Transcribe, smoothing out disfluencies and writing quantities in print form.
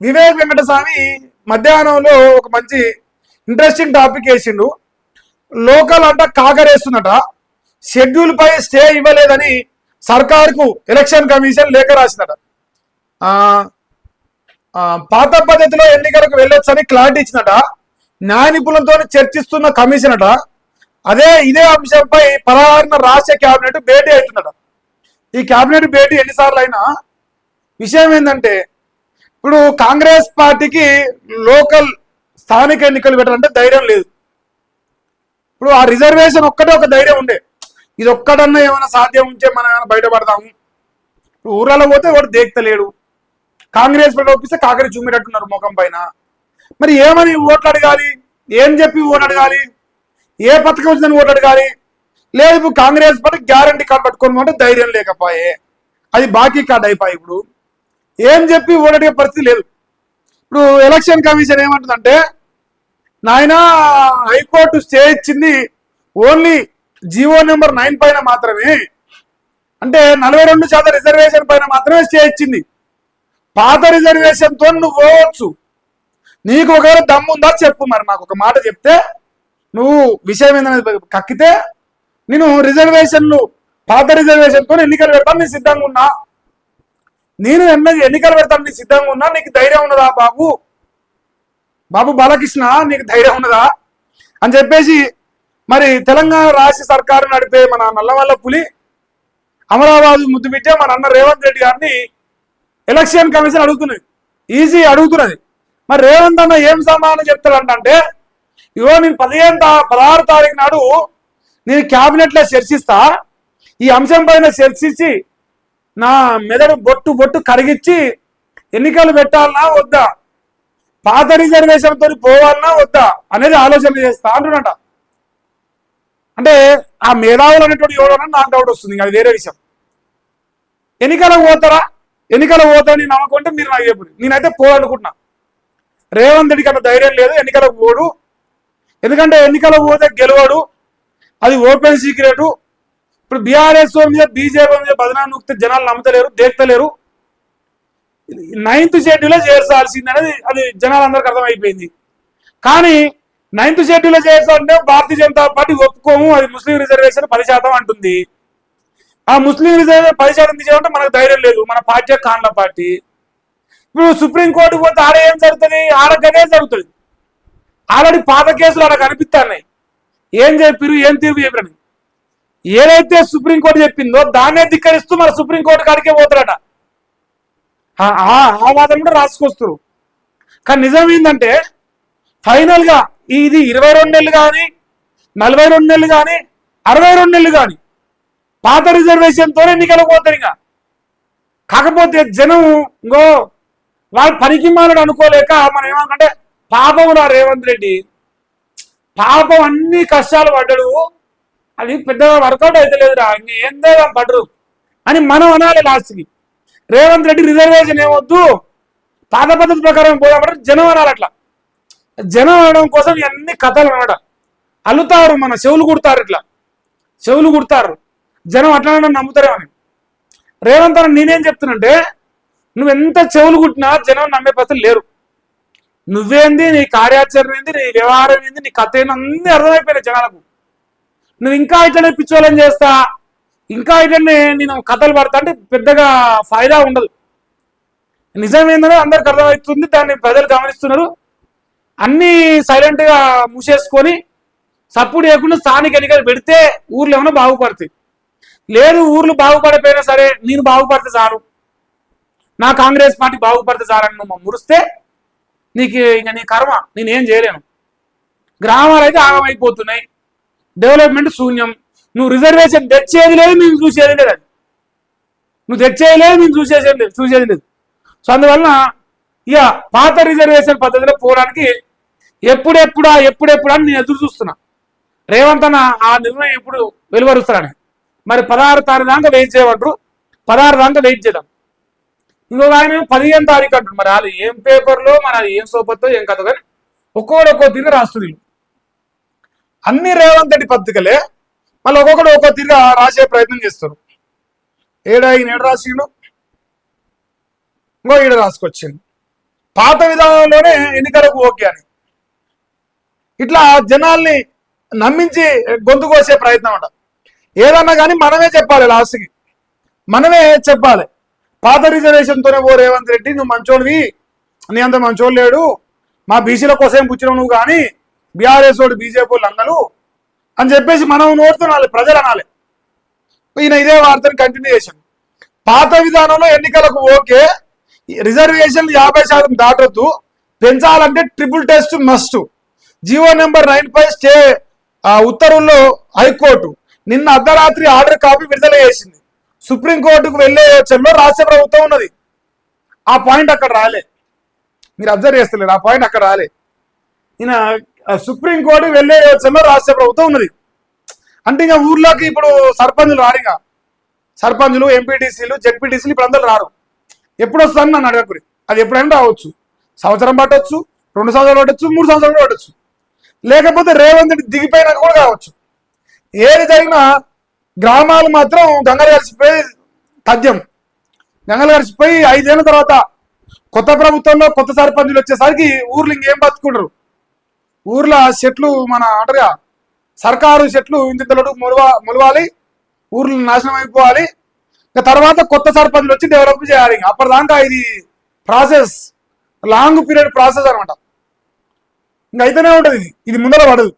వివేక్ వెంకటస్వామి మధ్యాహ్నంలో ఒక మంచి interesting topic వేసిండు. లోకల్ అంట కాకరేస్తున్నట, షెడ్యూల్ పై స్టే ఇవ్వలేదని సర్కార్కు ఎలక్షన్ కమిషన్ లేఖ రాసిందట. పాత పద్ధతిలో ఎన్నికలకు వెళ్ళొచ్చని క్లారిటీ ఇచ్చినట. న్యాయ నిపుణులతో చర్చిస్తున్న కమిషన్ అట. ఇదే అంశంపై 16న రాష్ట్ర కేబినెట్ భేటీ అవుతుందట. ఈ కేబినెట్ భేటీ ఎన్నిసార్లు అయినా విషయం ఏంటంటే, ఇప్పుడు కాంగ్రెస్ పార్టీకి లోకల్ స్థానిక ఎన్నికలు పెట్టాలంటే ధైర్యం లేదు. ఇప్పుడు ఆ రిజర్వేషన్ ఒక్కటే ఒక ధైర్యం ఉండే, ఇది ఒక్కటన్నా ఏమైనా సాధ్యం ఉంటే మనం ఏమైనా బయటపడదాము. ఇప్పుడు ఊర్లలో పోతే వాడు దేక్తలేడు, కాంగ్రెస్ పైన ఒప్పిస్తే కాకరి చూమినట్టున్నారు ముఖం పైన. మరి ఏమని ఓట్లు అడగాలి, ఏం చెప్పి ఓటు అడగాలి, ఏ పథకం వచ్చిందని ఓటు అడగాలి? లేదు, ఇప్పుడు కాంగ్రెస్ పార్టీ గ్యారంటీ కార్డు పట్టుకోమంటే ధైర్యం లేకపోయే, అది బాకీ కార్డు అయిపోయి ఇప్పుడు ఏం చెప్పి ఓటు అడిగే పరిస్థితి లేదు. ఇప్పుడు ఎలక్షన్ కమిషన్ ఏమంటుందంటే, నాయన హైకోర్టు స్టే ఇచ్చింది ఓన్లీ జీవో నెంబర్ 9 పైన మాత్రమే, అంటే 42% రిజర్వేషన్ పైన మాత్రమే స్టే ఇచ్చింది. పాత రిజర్వేషన్ తో నువ్వు పోవచ్చు, నీకు ఒకవేళ దమ్ముందా చెప్పు. మరి నాకు ఒక మాట చెప్తే, నువ్వు విషయం ఏంటనేది కక్కితే నేను రిజర్వేషన్లు పాత రిజర్వేషన్ తో ఎన్నికలు పెడతాను నేను సిద్ధంగా ఉన్నా, నేను ఎన్నికలు పెడతాను నేను సిద్ధంగా ఉన్నా, నీకు ధైర్యం ఉన్నదా బాబు బాలకృష్ణ, నీకు ధైర్యం ఉన్నదా అని చెప్పేసి మరి తెలంగాణ రాష్ట్ర సర్కారు నడిపే మన నల్లమల్ల పులి అమరావతి ముద్దు బిడ్డ మన అన్న రేవంత్ రెడ్డి గారిని ఎలక్షన్ కమిషన్ అడుగుతున్నది, ఈజీ అడుగుతున్నది. మరి రేవంత్ అన్న ఏం సమాధానం చెప్తాడంటే, ఇగో నేను 16 తారీఖు నాడు నేను క్యాబినెట్ లో చర్చిస్తా, ఈ అంశం పైన చర్చించి నా మెదడు బొట్టు కరిగించి ఎన్నికలు పెట్టాలన్నా వద్దా, పాత రిజర్వేషన్ తో పోవాలన్నా వద్దా అనేది ఆలోచన చేస్తా అంటున్నట. అంటే ఆ మేధావులు అనేటువంటి ఎవడన్నా నాకు డౌట్ వస్తుంది, అది వేరే విషయం. ఎన్నికలకు పోతారా, ఎన్నికలకు పోతారని నమ్మకం అంటే మీరు నాకు చెప్పు, నేనైతే పోవాలనుకుంటున్నా. రేవంత్ రెడ్డికి అంత ధైర్యం లేదు, ఎన్నికలకు పోడు. ఎందుకంటే ఎన్నికలకు పోతే గెలవడు, అది ఓపెన్ సీక్రెట్. ఇప్పుడు బీఆర్ఎస్ మీద బీజేపీ మీద బదనాన్ని నొక్కితే జనాలు నమ్మతలేరు, దేక్తలేరు. 9th షెడ్యూల్లో చేర్చాల్సింది అనేది అది జనాలందరికీ అర్థమైపోయింది. కానీ 9th షెడ్యూల్లో చేర్చాలంటే భారతీయ జనతా పార్టీ ఒప్పుకోము, అది ముస్లిం రిజర్వేషన్ 10% అంటుంది. ఆ ముస్లిం రిజర్వేషన్ 10% తీసేయాలంటే మనకు ధైర్యం లేదు, మన పార్టీ కాంగ్రెస్ పార్టీ. ఇప్పుడు సుప్రీంకోర్టుకు పోతే ఆడ ఏం జరుగుతుంది, ఆడగదే జరుగుతుంది. ఆల్రెడీ పాత కేసులు ఆడ కనిపిస్తున్నాయి, ఏం చెప్పిరు, ఏం తీర్పు చెప్పిరని. ఏదైతే సుప్రీంకోర్టు చెప్పిందో దాన్నే ధిక్కరిస్తూ మన సుప్రీంకోర్టు కాడికే పోతారట. ఆ వాదన కూడా రాసుకొస్తారు. కానీ నిజం ఏంటంటే, ఫైనల్ గా ఇది 22 నెలలు కానీ 42 నెలలు కానీ 62 నెలలు కానీ పాత రిజర్వేషన్ తోనే ఎన్నికలకు పోతారు. ఇంకా కాకపోతే జనం ఇంకో వాళ్ళు పనికి మాలడు అనుకోలేక మనం ఏమంటే, పాపం రా రేవంత్ రెడ్డి, పాపం అన్ని కష్టాలు పడ్డాడు, అది పెద్దగా వర్కౌట్ అయితే లేదురా, ఏందో పడరు అని మనం అనాలి లాస్ట్కి. రేవంత్ రెడ్డి రిజర్వేషన్ ఏమొద్దు, పాత పద్ధతి ప్రకారం పోదామంటే జనం అనాలి. అట్లా జనం అనడం కోసం అన్ని కథలు అనమాట అల్లుతారు, మన చెవులు కుడతారు, ఇట్లా చెవులు కుడతారు. జనం అట్లా నమ్ముతారేమని. రేవంత్ అన్న నేనేం చెప్తున్నంటే, నువ్వెంత చెవులు కుట్టినా జనం నమ్మే పరిస్థితులు లేరు. నువ్వేంది, నీ కార్యాచరణ ఏంది, నీ వ్యవహారం ఏంది, నీ కథ ఏంది అన్నీ అర్థమైపోయినాయి జనాలకు. నువ్వు ఇంకా ఇట్లనే పిచ్చోళ్ళని చేస్తా, ఇంకా ఇట్లనే నేను కథలు పడతా అంటే పెద్దగా ఫాయిదా ఉండదు. నిజం ఏంటనే అందరికి అర్థమవుతుంది, దాన్ని ప్రజలు గమనిస్తున్నారు. అన్నీ సైలెంట్ గా మూసేసుకొని సపోర్ట్ చేయకుండా స్థానిక ఎన్నికలు పెడితే ఊర్లు ఏమైనా బాగుపడతాయి. లేదు, ఊర్లు బాగుపడిపోయినా సరే నేను బాగుపడితే చాలు, నా కాంగ్రెస్ పార్టీ బాగుపడితే చాలని నువ్వు మురిస్తే నీకు ఇంకా నీ కర్మ, నేనేం చేయలేను. గ్రామాలు అయితే ఆగమైపోతున్నాయి, డెవలప్మెంట్ శూన్యం. నువ్వు రిజర్వేషన్ తెచ్చేది లేదు, మేము చూసేది లేదు. అది నువ్వు తెచ్చేది లేదు, మేము చూసేది లేదు. సో అందువలన ఇక పాత రిజర్వేషన్ పద్ధతిలో పోవడానికి ఎప్పుడెప్పుడా అని నేను ఎదురు చూస్తున్నా. రేవంత్ అన్న ఆ నిర్ణయం ఎప్పుడు వెలువరుస్తారని. మరి 16 తారీఖు దాకా వెయిట్ చేయమంటారు, 16 దాకా వెయిట్ చేద్దాం. ఇంకొక ఆయన 15 తారీఖు అంటారు. మరి వాళ్ళు ఏం పేపర్లో, మరి ఏం సోపత్తో ఏం కథ, కానీ ఒక్కొక్క తీరుగా రాస్తుంది. అన్ని రేవంత్ రెడ్డి పత్రికలే మళ్ళీ ఒక్కొక్కడు ఒక్కో తీరుగా రాసే ప్రయత్నం చేస్తారు. ఈయన రాసిండు, ఇంకో ఈడ రాసుకొచ్చిండు. పాత విధానంలోనే ఎన్నికలకు ఓకే అని ఇట్లా జనాల్ని నమ్మించి గొంతు కోసే ప్రయత్నం అంట. ఏదన్నా కానీ మనమే చెప్పాలి, లాస్ట్కి మనమే చెప్పాలి. పాత రిజర్వేషన్తోనే ఓ రేవంత్ రెడ్డి నువ్వు మంచోడివి, నీ అంత మంచోడు లేడు, మా బీసీల కోసం పుచ్చినావు నువ్వు కానీ బీఆర్ఎస్ వాడు బీజేపీ వాళ్ళు అన్నలు అని చెప్పేసి మనం నోడుతున్నాలి, ప్రజలు అనాలి. ఈయన ఇదే వార్తని కంటిన్యూ చేశాను. పాత విధానంలో ఎన్నికలకు ఓకే, రిజర్వేషన్లు 50% దాటొద్దు, పెంచాలంటే triple test must. GO number 9 పై స్టే ఉత్తర్వుల్లో హైకోర్టు నిన్న అర్ధరాత్రి ఆర్డర్ కాపీ విడుదల చేసింది. సుప్రీంకోర్టుకు వెళ్లే యోచనలో రాష్ట్ర ప్రభుత్వం ఉన్నది. ఆ పాయింట్ అక్కడ రాలే, మీరు అబ్జర్వ్ చేస్తలేరు, ఆ పాయింట్ అక్కడ రాలే. ఈయన సుప్రీంకోర్టుకు వెళ్లే యోచనలో రాష్ట్ర ప్రభుత్వం ఉన్నది అంటే ఇంకా ఊర్లోకి ఇప్పుడు సర్పంచులు రారుగా, సర్పంచులు ఎంపీటీసీలు జెడ్పీటీసీలు ఇప్పుడు అందరూ రారు. ఎప్పుడు వస్తాను నన్ను అడగకురి, అది ఎప్పుడైనా రావచ్చు. సంవత్సరం పట్టవచ్చు, 2 సంవత్సరాలు పట్టచ్చు, 3 సంవత్సరాలు పట్టచ్చు, లేకపోతే రేవంత్ రెడ్డి దిగిపోయినాక కూడా కావచ్చు. ఏది జరిగినా గ్రామాలు మాత్రం గంగలు కలిసిపోయి తథ్యం. గంగలు కలిసిపోయి 5 ఏళ్ళ తర్వాత కొత్త ప్రభుత్వంలో కొత్త సర్పంచులు వచ్చేసరికి ఊర్లు ఇంకేం బతుకుంటారు. ఊర్లో చెట్లు మన అంటారుగా సర్కారు చెట్లు ఇంతలోటు మొలవాలి, ఊర్లు నాశనం అయిపోవాలి. ఇక తర్వాత కొత్త సర్పంచులు వచ్చి డెవలప్ చేయాలి. అప్పటిదాకా ఇది ప్రాసెస్, లాంగ్ పీరియడ్ ప్రాసెస్ అనమాట. ఇంక అయితేనే ఉంటుంది, ఇది ముందర పడదు.